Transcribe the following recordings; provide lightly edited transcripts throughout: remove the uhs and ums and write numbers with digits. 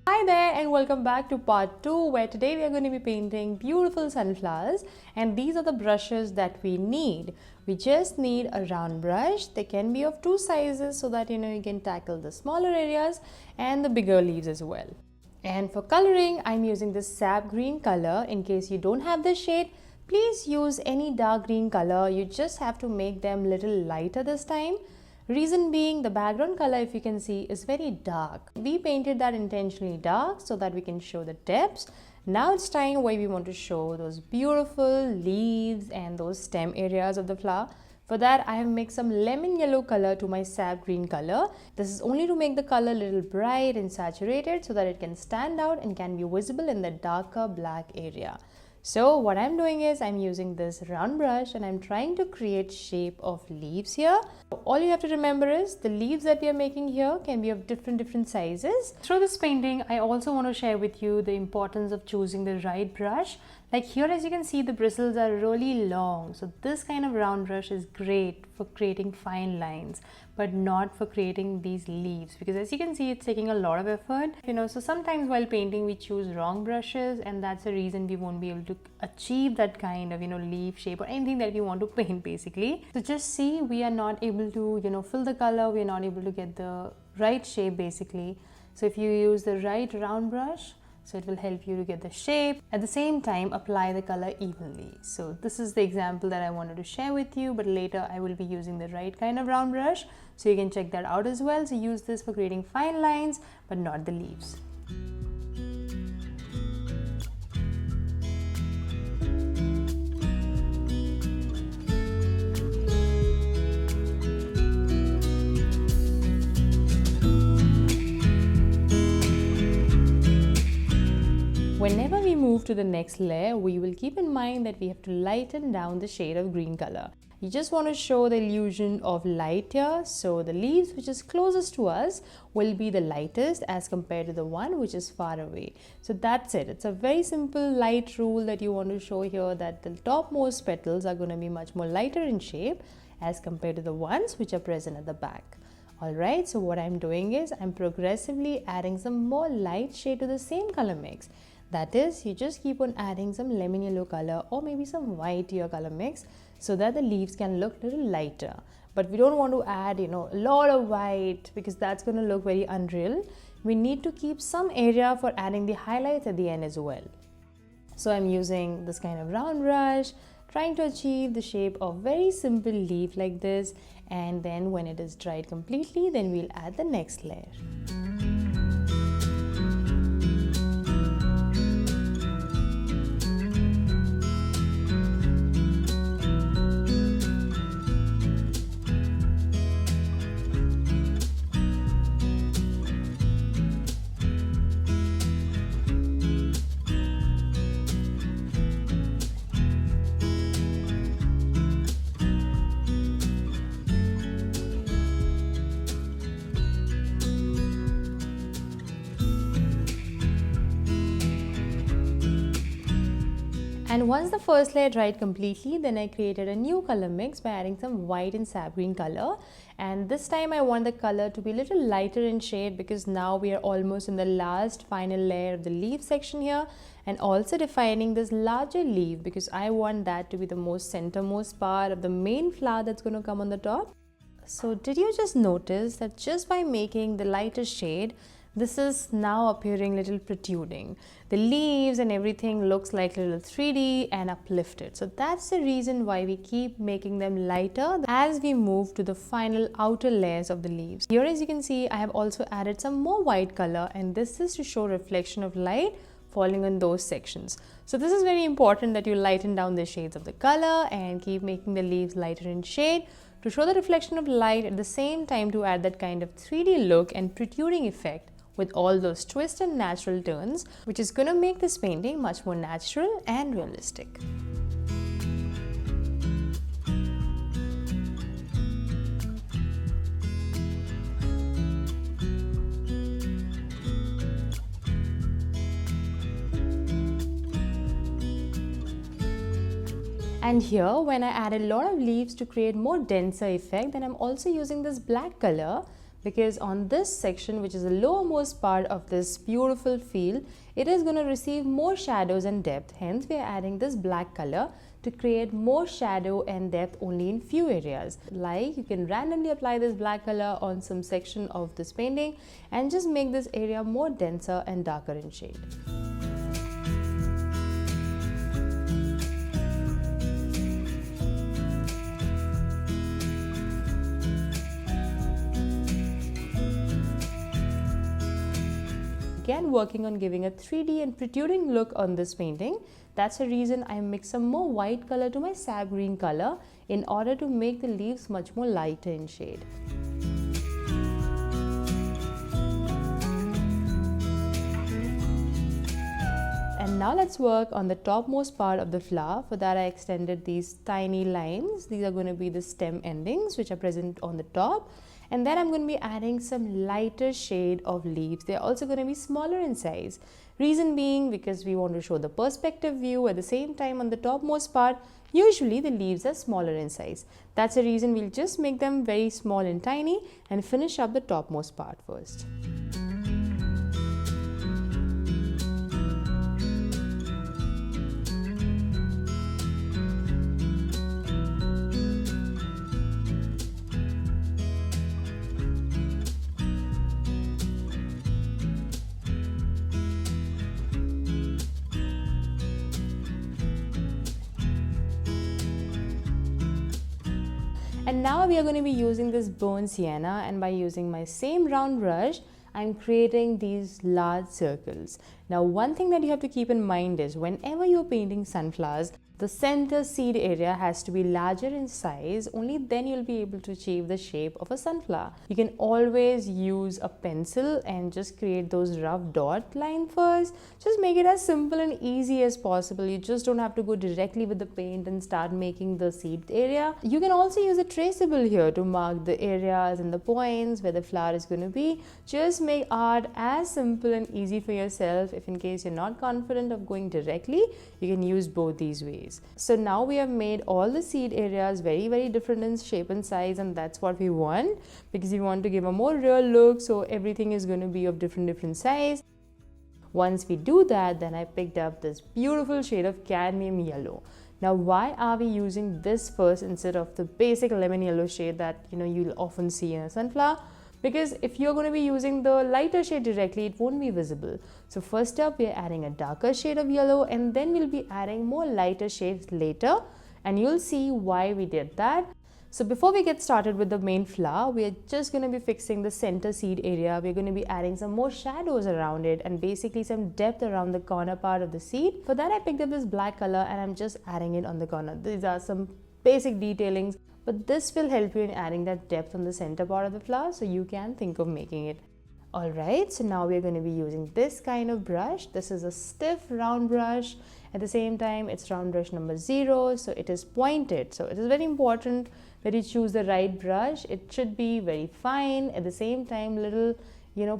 Hi there and welcome back to part 2 where today we are going to be painting beautiful sunflowers, and these are the brushes that we need. We just need a round brush. They can be of two sizes so that you can tackle the smaller areas and the bigger leaves as well. And for coloring, I'm using this sap green color. In case you don't have this shade, please use any dark green color. You just have to make them little lighter this time. Reason being, the background color, if you can see, is very dark. We painted that intentionally dark so that we can show the depths. Now it's time where we want to show those beautiful leaves and those stem areas of the flower. For that, I have mixed some lemon yellow color to my sap green color. This is only to make the color a little bright and saturated so that it can stand out and can be visible in the darker black area. So what I'm doing is I'm using this round brush and I'm trying to create shape of leaves here. All you have to remember is the leaves that we are making here can be of different sizes. Through this painting, I also want to share with you the importance of choosing the right brush. Like here, as you can see, the bristles are really long. So this kind of round brush is great for creating fine lines, but not for creating these leaves, because as you can see, it's taking a lot of effort. So sometimes while painting, we choose wrong brushes, and that's the reason we won't be able to achieve that kind of, leaf shape or anything that we want to paint basically. So just see, we are not able to, fill the color. We are not able to get the right shape basically. So if you use the right round brush, so it will help you to get the shape. At the same time, apply the color evenly. So this is the example that I wanted to share with you, but later I will be using the right kind of round brush. So you can check that out as well. So use this for creating fine lines, but not the leaves. Whenever we move to the next layer, we will keep in mind that we have to lighten down the shade of green color. You just want to show the illusion of light here. So the leaves which is closest to us will be the lightest as compared to the one which is far away. So that's it. It's a very simple light rule that you want to show here, that the topmost petals are going to be much more lighter in shape as compared to the ones which are present at the back. Alright, so what I'm doing is I'm progressively adding some more light shade to the same color mix. That is, you just keep on adding some lemon yellow color or maybe some white to your color mix so that the leaves can look a little lighter. But we don't want to add, a lot of white, because that's going to look very unreal. We need to keep some area for adding the highlights at the end as well. So I'm using this kind of round brush, trying to achieve the shape of very simple leaf like this, and then when it is dried completely, then we'll add the next layer. And once the first layer dried completely, then I created a new color mix by adding some white and sap green color. And this time I want the color to be a little lighter in shade, because now we are almost in the last final layer of the leaf section here, and also defining this larger leaf, because I want that to be the most centermost part of the main flower that's going to come on the top. So did you just notice that just by making the lighter shade, this is now appearing little protruding. The leaves and everything looks like little 3D and uplifted. So that's the reason why we keep making them lighter as we move to the final outer layers of the leaves. Here, as you can see, I have also added some more white color, and this is to show reflection of light falling on those sections. So this is very important that you lighten down the shades of the color and keep making the leaves lighter in shade to show the reflection of light, at the same time to add that kind of 3D look and protruding effect with all those twists and natural turns, which is going to make this painting much more natural and realistic. And here, when I added a lot of leaves to create more denser effect, then I'm also using this black color because on this section, which is the lowermost part of this beautiful field, it is going to receive more shadows and depth. Hence, we are adding this black color to create more shadow and depth only in few areas. Like, you can randomly apply this black color on some section of this painting and just make this area more denser and darker in shade. Again, working on giving a 3D and protruding look on this painting. That's the reason I mix some more white color to my sap green color in order to make the leaves much more lighter in shade. And now let's work on the topmost part of the flower. For that, I extended these tiny lines. These are going to be the stem endings which are present on the top. And then I'm going to be adding some lighter shade of leaves. They're also going to be smaller in size. Reason being because we want to show the perspective view. At the same time, on the topmost part, usually the leaves are smaller in size. That's the reason we'll just make them very small and tiny and finish up the topmost part first. And now we are going to be using this burnt sienna, and by using my same round brush, I'm creating these large circles. Now, one thing that you have to keep in mind is whenever you're painting sunflowers, the center seed area has to be larger in size. Only then you'll be able to achieve the shape of a sunflower. You can always use a pencil and just create those rough dot line first. Just make it as simple and easy as possible. You just don't have to go directly with the paint and start making the seed area. You can also use a traceable here to mark the areas and the points where the flower is going to be. Just make art as simple and easy for yourself. If in case you're not confident of going directly, you can use both these ways. So now we have made all the seed areas very different in shape and size, and that's what we want, because we want to give a more real look, so everything is going to be of different size. Once we do that, then I picked up this beautiful shade of cadmium yellow. Now, why are we using this first instead of the basic lemon yellow shade that you'll often see in a sunflower? Because if you're going to be using the lighter shade directly, it won't be visible. So first up, we're adding a darker shade of yellow, and then we'll be adding more lighter shades later, and you'll see why we did that. So before we get started with the main flower, we're just going to be fixing the center seed area. We're going to be adding some more shadows around it and basically some depth around the corner part of the seed. For that, I picked up this black color and I'm just adding it on the corner. These are some basic detailings, but this will help you in adding that depth on the center part of the flower, so you can think of making it. Alright, so now we're going to be using this kind of brush. This is a stiff round brush. At the same time, it's round brush number 0, so it is pointed. So it is very important that you choose the right brush. It should be very fine, at the same time little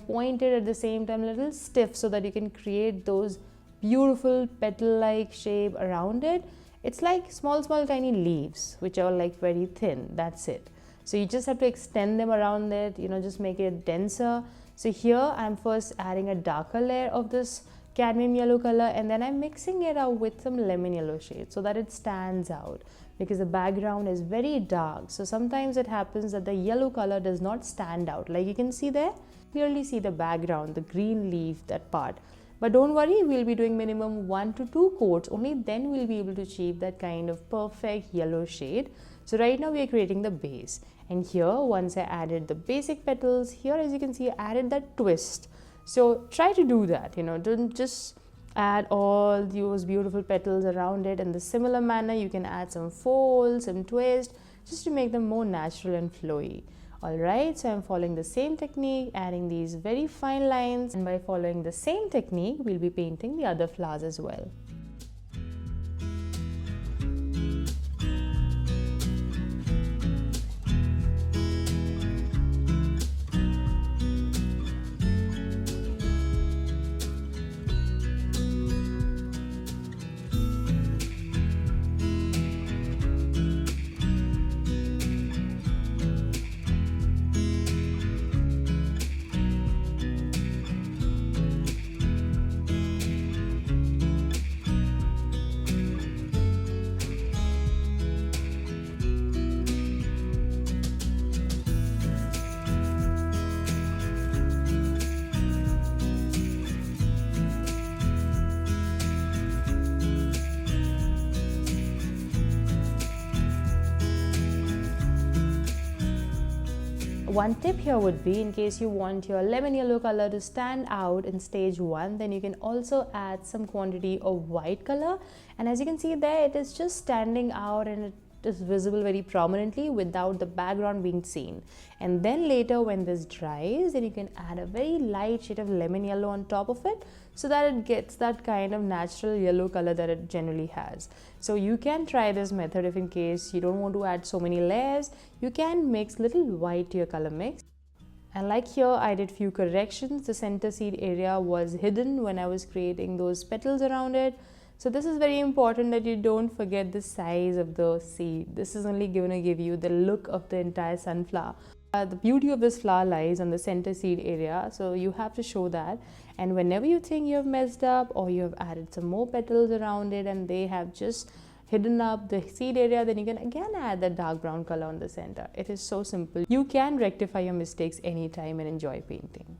pointed, at the same time little stiff, so that you can create those beautiful petal-like shape around it. It's like small tiny leaves which are like very thin. That's it. So you just have to extend them around it, just make it denser. So here I'm first adding a darker layer of this cadmium yellow color, and then I'm mixing it out with some lemon yellow shade so that it stands out, because the background is very dark. So sometimes it happens that the yellow color does not stand out. Like you can see there, clearly see the background, the green leaf, that part. But don't worry, we'll be doing minimum 1 to 2 coats. Only then we'll be able to achieve that kind of perfect yellow shade. So right now we are creating the base. And here, once I added the basic petals, here as you can see, I added that twist. So try to do that, don't just add all those beautiful petals around it. In the similar manner, you can add some folds, some twist, just to make them more natural and flowy. Alright, so I'm following the same technique, adding these very fine lines, and by following the same technique, we'll be painting the other flowers as well. One tip here would be, in case you want your lemon yellow color to stand out in stage 1, then you can also add some quantity of white color, and as you can see there, it is just standing out and it is visible very prominently without the background being seen. And then later when this dries, then you can add a very light shade of lemon yellow on top of it, so that it gets that kind of natural yellow color that it generally has. So you can try this method if in case you don't want to add so many layers. You can mix little white to your color mix. And like here, I did few corrections. The center seed area was hidden when I was creating those petals around it. So this is very important that you don't forget the size of the seed. This is only going to give you the look of the entire sunflower. The beauty of this flower lies on the center seed area, so you have to show that. And whenever you think you have messed up or you have added some more petals around it and they have just hidden up the seed area, then you can again add that dark brown color on the center. It is so simple. You can rectify your mistakes anytime and enjoy painting.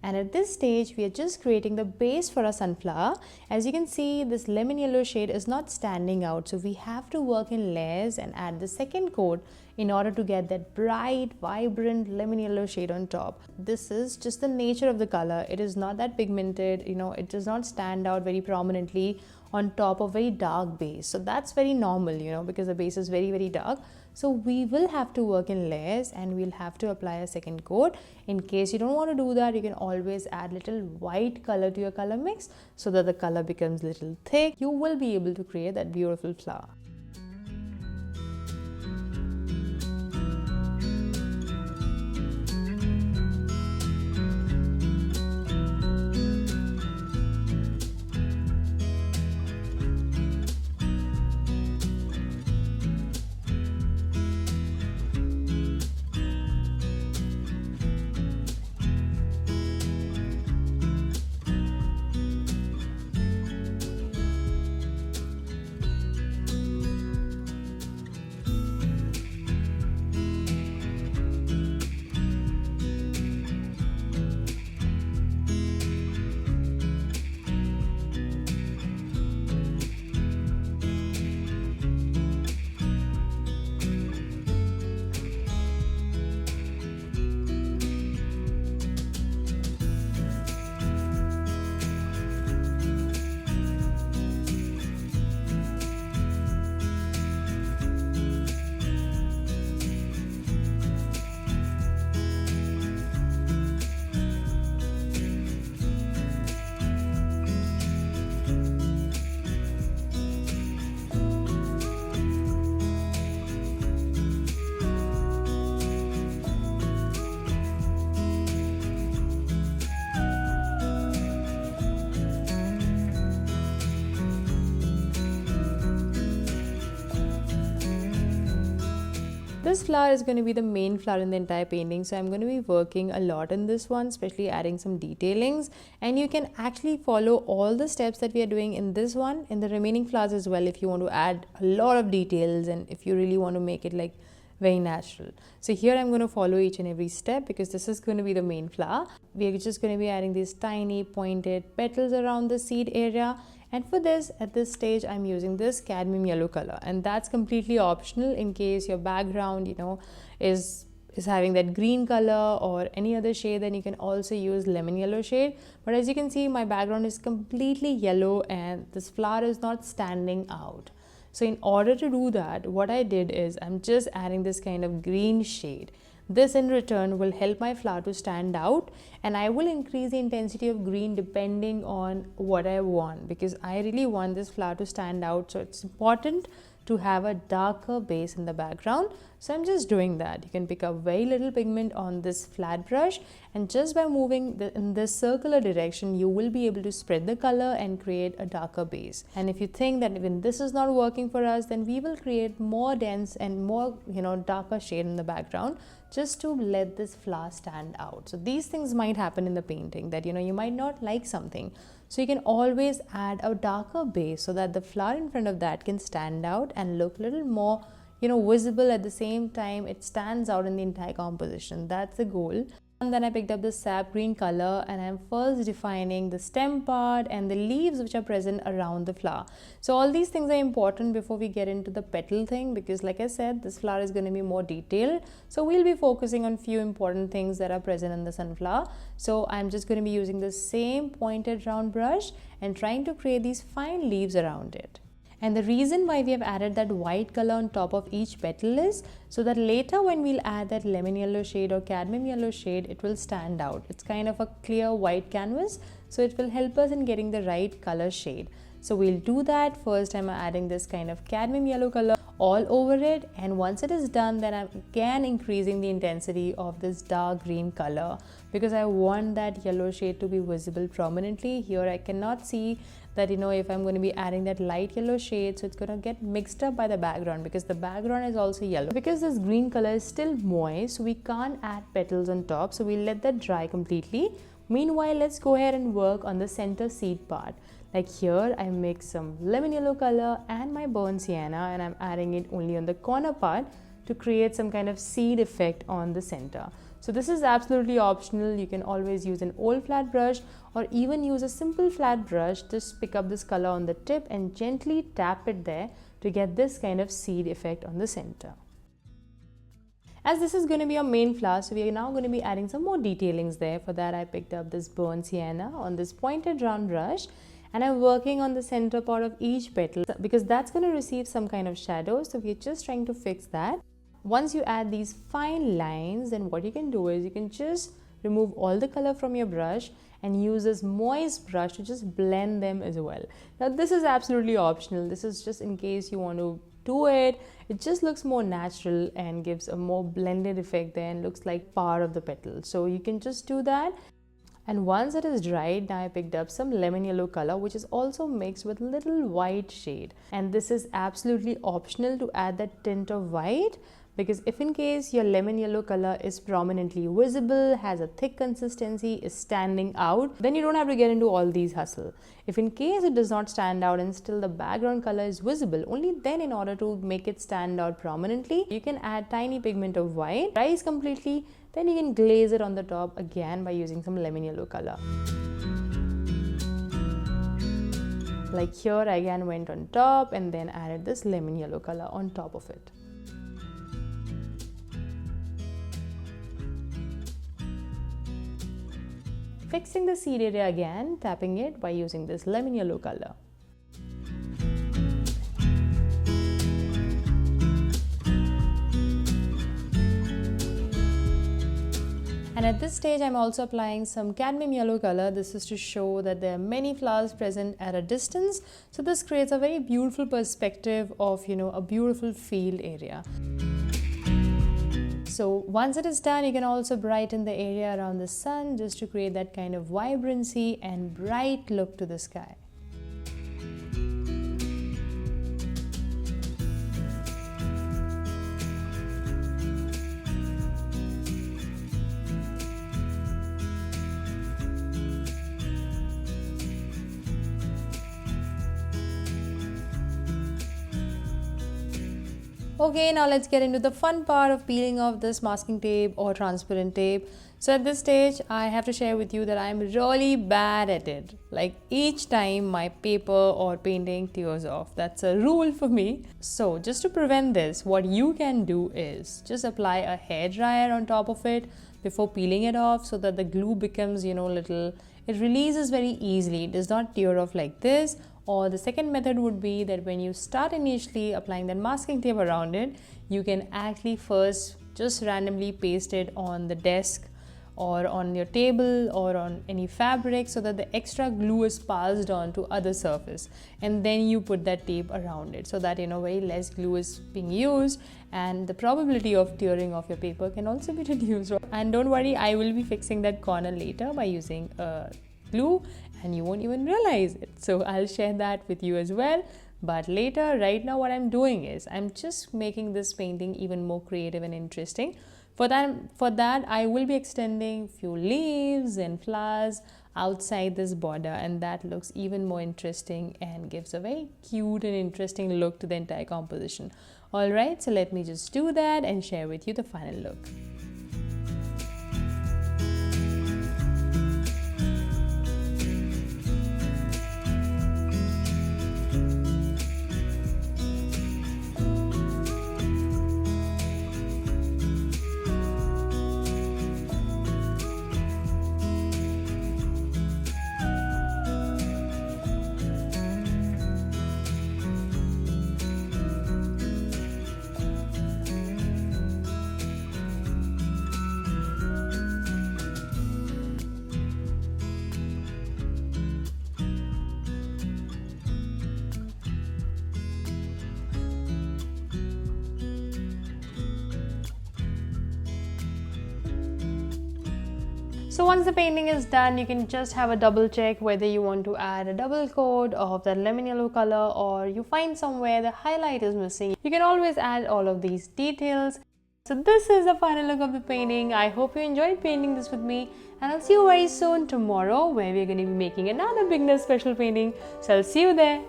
And at this stage, we are just creating the base for our sunflower. As you can see, this lemon yellow shade is not standing out, so we have to work in layers and add the second coat in order to get that bright, vibrant lemon yellow shade on top. This is just the nature of the color. It is not that pigmented, it does not stand out very prominently on top of very dark base. So that's very normal, because the base is very, very dark. So we will have to work in layers and we'll have to apply a second coat. In case you don't want to do that, you can always add little white color to your color mix so that the color becomes little thick. You will be able to create that beautiful flower. This flower is going to be the main flower in the entire painting, so I'm going to be working a lot in this one, especially adding some detailings, and you can actually follow all the steps that we are doing in this one in the remaining flowers as well if you want to add a lot of details and if you really want to make it like very natural. So here I'm going to follow each and every step because this is going to be the main flower. We are just going to be adding these tiny pointed petals around the seed area. And for this, at this stage, I'm using this cadmium yellow color, and that's completely optional in case your background, is having that green color or any other shade. Then you can also use lemon yellow shade. But as you can see, my background is completely yellow and this flower is not standing out. So in order to do that, what I did is I'm just adding this kind of green shade. This in return will help my flower to stand out, and I will increase the intensity of green depending on what I want, because I really want this flower to stand out. So it's important to have a darker base in the background. So I'm just doing that. You can pick up very little pigment on this flat brush, and just by moving in this circular direction, you will be able to spread the color and create a darker base. And if you think that even this is not working for us, then we will create more dense and more darker shade in the background just to let this flower stand out. So these things might happen in the painting that you might not like something. So you can always add a darker base so that the flower in front of that can stand out and look a little more visible. At the same time, it stands out in the entire composition. That's the goal. And then I picked up the sap green color and I'm first defining the stem part and the leaves which are present around the flower. So all these things are important before we get into the petal thing, because like I said, this flower is going to be more detailed. So we'll be focusing on few important things that are present in the sunflower. So I'm just going to be using the same pointed round brush and trying to create these fine leaves around it. And the reason why we have added that white color on top of each petal is so that later when we'll add that lemon yellow shade or cadmium yellow shade, it will stand out. It's kind of a clear white canvas, so it will help us in getting the right color shade. So we'll do that. First I'm adding this kind of cadmium yellow color all over it, and once it is done, then I'm again increasing the intensity of this dark green color because I want that yellow shade to be visible prominently. Here I cannot see that, if I'm going to be adding that light yellow shade, so it's going to get mixed up by the background because the background is also yellow. Because this green color is still moist, so we can't add petals on top, so we'll let that dry completely. Meanwhile, let's go ahead and work on the center seed part. Like here, I mix some lemon yellow color and my burnt sienna, and I'm adding it only on the corner part to create some kind of seed effect on the center. So this is absolutely optional. You can always use an old flat brush or even use a simple flat brush. Just pick up this color on the tip and gently tap it there to get this kind of seed effect on the center. As this is going to be our main flower, so we are now going to be adding some more detailings there. For that, I picked up this burnt sienna on this pointed round brush, and I'm working on the center part of each petal because that's going to receive some kind of shadow. So we're just trying to fix that. Once you add these fine lines, then what you can do is you can just remove all the color from your brush and use this moist brush to just blend them as well. Now this is absolutely optional. This is just in case you want to do it. It just looks more natural and gives a more blended effect there and looks like part of the petal. So you can just do that. And once it is dried, now I picked up some lemon yellow color, which is also mixed with little white shade. And this is absolutely optional to add that tint of white, because if in case your lemon yellow color is prominently visible, has a thick consistency, is standing out, then you don't have to get into all these hustle. If in case it does not stand out and still the background color is visible, only then in order to make it stand out prominently, you can add tiny pigment of white, dries completely, then you can glaze it on the top again by using some lemon yellow color. Like here, I again went on top and then added this lemon yellow color on top of it. Fixing the seed area again, tapping it by using this lemon yellow color. And at this stage, I'm also applying some cadmium yellow color. This is to show that there are many flowers present at a distance. So this creates a very beautiful perspective of, a beautiful field area. So once it is done, you can also brighten the area around the sun just to create that kind of vibrancy and bright look to the sky. Okay, now let's get into the fun part of peeling off this masking tape or transparent tape. So at this stage, I have to share with you that I'm really bad at it. Like each time my paper or painting tears off. That's a rule for me. So just to prevent this, what you can do is just apply a hairdryer on top of it before peeling it off so that the glue becomes, it releases very easily. It does not tear off like this. Or the second method would be that when you start initially applying that masking tape around it, you can actually first just randomly paste it on the desk or on your table or on any fabric so that the extra glue is passed on to other surface, and then you put that tape around it so that very less glue is being used and the probability of tearing off your paper can also be reduced. And don't worry, I will be fixing that corner later by using glue and you won't even realize it. So I'll share that with you as well. But later, right now what I'm doing is I'm just making this painting even more creative and interesting. For that, I will be extending few leaves and flowers outside this border, and that looks even more interesting and gives a very cute and interesting look to the entire composition. Alright, so let me just do that and share with you the final look. So once the painting is done, you can just have a double check whether you want to add a double coat of that lemon yellow color, or you find somewhere the highlight is missing. You can always add all of these details. So this is the final look of the painting. I hope you enjoyed painting this with me, and I'll see you very soon tomorrow where we're going to be making another beginner special painting. So I'll see you there.